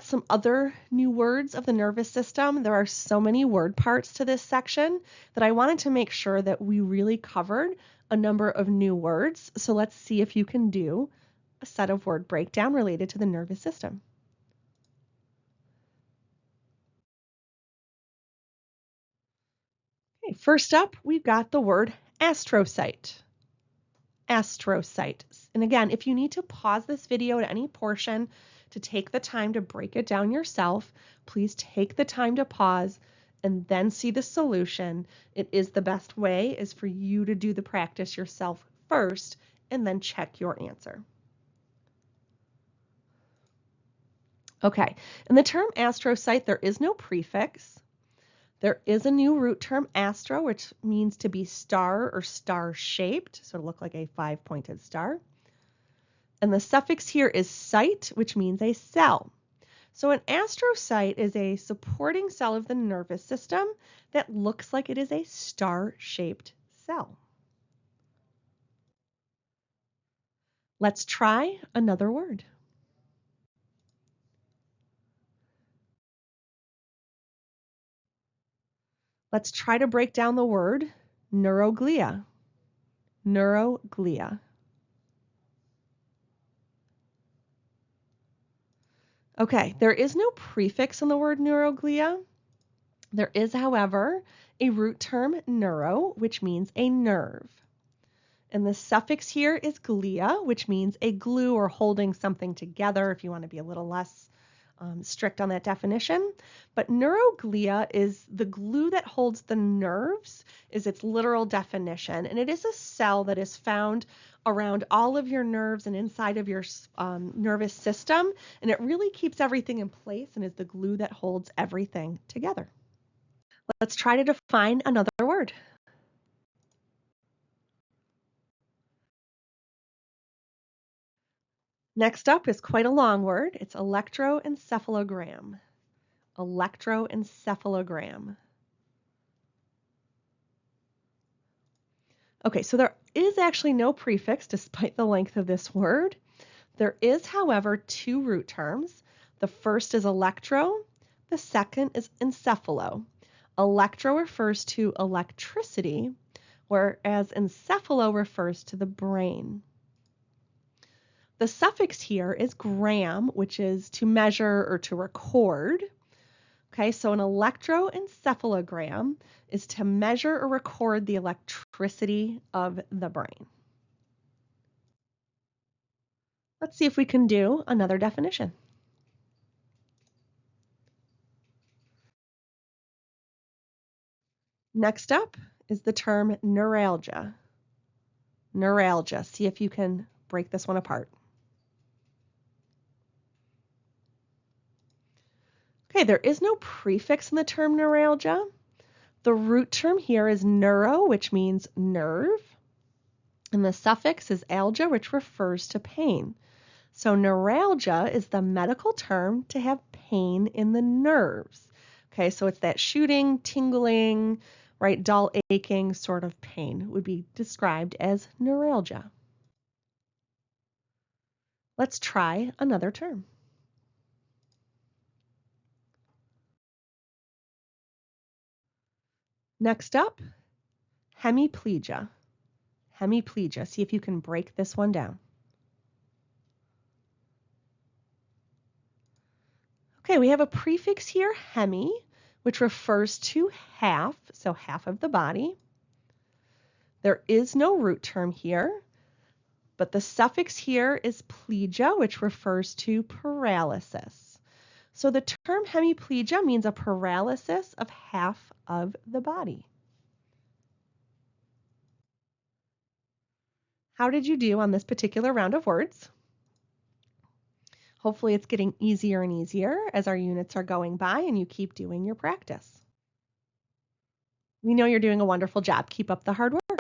some other new words of the nervous system. There are so many word parts to this section that I wanted to make sure that we really covered a number of new words. So let's see if you can do a set of word breakdown related to the nervous system. Okay, first up, we've got the word astrocyte. Astrocyte. And again, if you need to pause this video at any portion to take the time to break it down yourself, please take the time to pause and then see the solution. It is the best way is for you to do the practice yourself first and then check your answer. Okay, in the term astrocyte, there is no prefix. There is a new root term, astro, which means to be star or star-shaped, so to look like a 5-pointed star. And the suffix here is cyte, which means a cell. So an astrocyte is a supporting cell of the nervous system that looks like it is a star-shaped cell. Let's try another word. Let's try to break down the word neuroglia. Neuroglia. Okay, there is no prefix in the word neuroglia. There is, however, a root term neuro, which means a nerve. And the suffix here is glia, which means a glue or holding something together if you want to be a little less strict on that definition. But neuroglia is the glue that holds the nerves, is its literal definition. And it is a cell that is found around all of your nerves and inside of your nervous system. And it really keeps everything in place and is the glue that holds everything together. Let's try to define another word. Next up is quite a long word. It's electroencephalogram. Electroencephalogram. Okay, so there is actually no prefix despite the length of this word. There is, however, two root terms. The first is electro, the second is encephalo. Electro refers to electricity, whereas encephalo refers to the brain. The suffix here is gram, which is to measure or to record. Okay, so an electroencephalogram is to measure or record the electricity of the brain. Let's see if we can do another definition. Next up is the term neuralgia. Neuralgia. See if you can break this one apart. Okay, there is no prefix in the term neuralgia. The root term here is neuro, which means nerve, and the suffix is algia, which refers to pain. So neuralgia is the medical term to have pain in the nerves. Okay, so it's that shooting, tingling, right, dull, aching sort of pain would be described as neuralgia. Let's try another term. Next up, hemiplegia. Hemiplegia. See if you can break this one down. Okay, we have a prefix here, hemi, which refers to half, so half of the body. There is no root term here, but the suffix here is plegia, which refers to paralysis. So the term hemiplegia means a paralysis of half of the body. How did you do on this particular round of words? Hopefully it's getting easier and easier as our units are going by and you keep doing your practice. We know you're doing a wonderful job. Keep up the hard work.